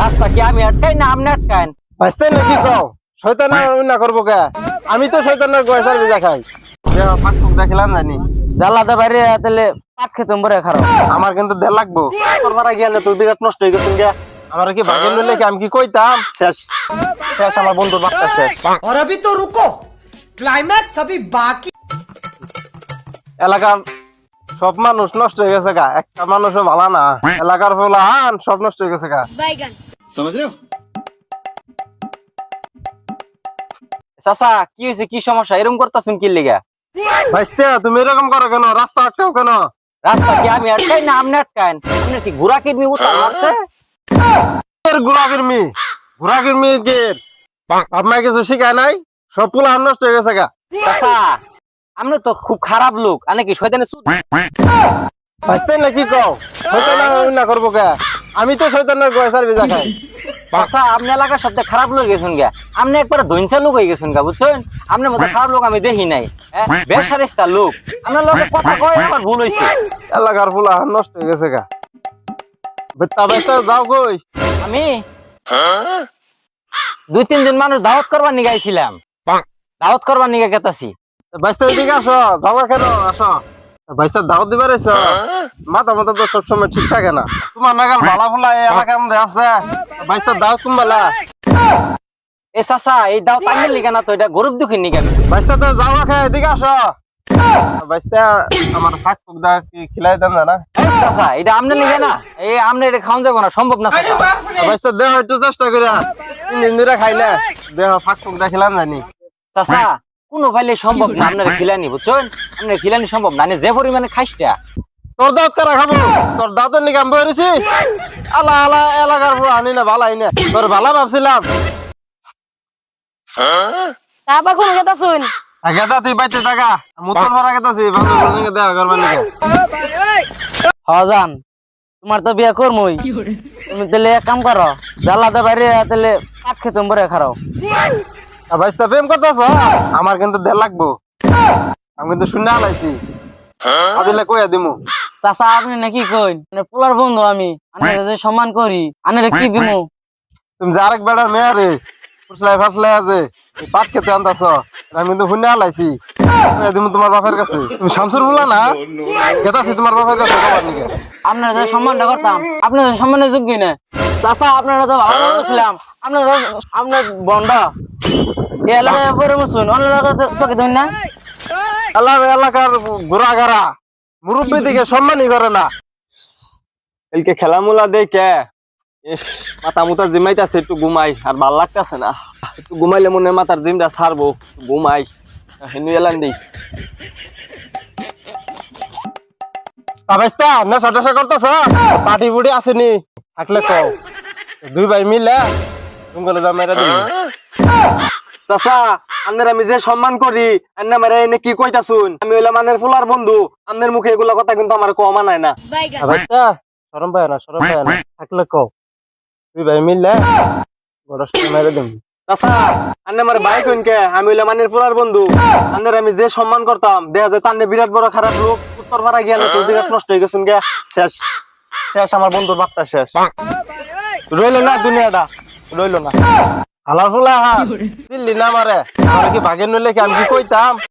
রাস্তা কি আমি আটকাই না আপনি আটকান? ভাইস্তে নাকি কও শয়তানের না করবো কে? আমি তো শয়তানের গয়সার ভিজা খাই। ফাঁক ফুক দেখিলাম জানি জ্বালাতে বাইরে তাহলে পাট খেতাম বরে খারাপ। আমার কিন্তু দেড় লাগবো। তোর ভাড়া গেলে তুই বিরাট নষ্ট হয়ে গেছিস গে। আমার কি ভাগের নিলে কি আমি কি কইতাম? শেষ শেষ আমার বন্ধুর বাচ্চা শেষ। और अभी तो रुको, क्लाइमैक्स अभी बाकी। এলাকার সব মানুষ নষ্ট হয়ে গেছে গা, একটা মানুষও ভালো না। এলাকার ফলাহান সব নষ্ট হয়ে গেছে গা। बैगन চাচা কি হয়েছে, কি সমস্যা এরকম করতেছুন কি লিগা? ভাইস্তে তুমি এরকম করো কেন? রাস্তা আটকাও কেন? রাস্তা কি আমি আটকাই না আপনি আটকান? আপনি কি ঘোড়া কিডনি উতার মারছে? ঘোরা কিরমি কে আপনার কিছু শিখায় নাই? সব ফলাহান নষ্ট হয়ে গেছে গা। চাচা আপনি তো খুব খারাপ লোক, আনে কি শয়তানের সুদ? ভাইস্তে নাকি কও শয়তানের না করবো কে? আমি তো শয়তানের গয়সার ভিজা খাই। চাচা আপনি এলাকার সবচেয়ে খারাপ লোক গেছেন গা। আপনি একবার দৈনসা লোক হয়ে গেছেন গা, বুঝছেন? আপনার মতো খারাপ লোক আমি দেখি নাই। বেসারিস্তা লোক, আপনার লোকের কথা কয় আমার ভুল হয়েছে। এলাকার ফলাহান নষ্ট হয়ে গেছে গা। বেত্তা ভাইস্তে যাও কই? আমি 2-3 জন মানুষ দাওয়াত করবার নিয়ে গাইছিলাম, দাওয়াত করবার নিয়ে গেতাছি। ভাইস্তে এদিকে আসো, যাও কেন আসো? ভাইস্তে দাওয়াত দিবার এসো? মাথা মাথা তো সবসময় ঠিক থাকে না। তোমার নাগাল ভালা ফলা এই এলাকার মধ্যে আছে। ভাইস্তে দাওয়াত কুম্বালা। এ চাচা এই দাওয়াত আনলে লিখা না তো, এটা গরিব দুঃখী নিয়ে গেল। ভাইস্তে তো যাও এদিকে আসো। ভাইস্তে আমার ফাঁক ফুক দা কি খিলাই দেন না? চাচা এটা আমনে লিখে না, এই আমনে এটা খাওয়া যাবো না, সম্ভব না চাচা। ভাইস্তে দেহ একটু চেষ্টা করে 3 দিন ধরে খাই না, দেহ ফাঁক ফুক দা খিলাম জানি। চাচা কোনো পাইলে সম্ভব না আপনার খিলানি, বুঝছেন? আপনার খিলানি সম্ভব না, যে পরিমাণে খাইসটা। তোর দাঁত কারা খাবো? তোর দাঁতের নিকে আমি বলেছি আলা আলা এলাকার পুরো আনি না ভালো আইনে তোর ভালো ভাবছিলাম। তারপর কোন কথা শুন গেদা তুই বাইতে থাকা, মুতন মারা গেতাছি বান্ধব নিকে দেয়া করবার নিকে। হজান তোমার তো বিয়ে করমই, তুমি তাহলে এক কাম করো, জ্বালাতে বাইরে তাহলে পাট খেতাম বরে খারাও। ভাইস্তা প্রেম করতেছ? আমার কিন্তু দেড় লাগবো, আমি কিন্তু শুনে আলাইছি। আদিলে কইয়া দিমু। চাচা আপনি নাকি কইন পোলার বন্ধু, আমি আনারে যে সম্মান করি, আনারে কি দিমু? তুমি যে আরেক বেড়ার মেয়ে রে ফুসলাই ফাসলাই আছে পাট খেতে আনতাছ, আমি কিন্তু শুনে আলাইছি। কইয়া দিমু তোমার বাপের কাছে। তুমি শামসুর বলা না? গেতাছি তোমার বাপের কাছে কবার নিকে। আপনারা যে সম্মানটা করতাম, আপনার সম্মানের যোগ্য না চাচা। আপনারা তো ভালো বলছিলাম, আপনার বন্ডা এই এলাকায় পরে মুসুন, অন্য এলাকায় চোখে দেন না। এলাকার ঘোরা গারা মুরব্বী দিকে সম্মানই করে না। এলকে খেলামুলা দেখে ইস মাথা মুতা জিমাইতেছে, একটু ঘুমাই আর ভাল লাগতেছে না। একটু ঘুমাইলে মনে হয় মাথার জিমটা ছাড়বো, ঘুমাই হেনু এলান দিই। আবেস্তা নেশা টেশা করতেছ? পাটি বুড়ি আসেনি থাকলে কও, 2 ভাই মিলে তুমি যা মেরে দিবি। চাচা আপনার আমি যে সম্মান করি, আন্না মেরে এনে কি কইতাছুন? আমি হইলাম আনের ফুলার বন্ধু, আপনার মুখে এগুলো কথা কিন্তু আমার কমা নাই না। बैगन আবেস্তা শরম পায় না, শরম পায় না, থাকলে কও 2 ভাই মিলে গড়স মেরে দিবি। চাচা আন্না আমার ভাই কইনকে, আমি হইলাম আনের ফুলার বন্ধু, আন্নের আমি যে সম্মান করতাম দেখা যায় তান্নে বিরাট বড় খারাপ লোক। উত্তর পাড়া গেল তো বিরাট নষ্ট হয়ে গেছুন গে। শেষ শেষ আমার বন্ধুর বাচ্চা শেষ, রইল না দুনিয়াটা, রইল না। হালার ফুলা দিল্লি না মারে, আমার কি ভাগের নইলে কি আমি কি কইতাম?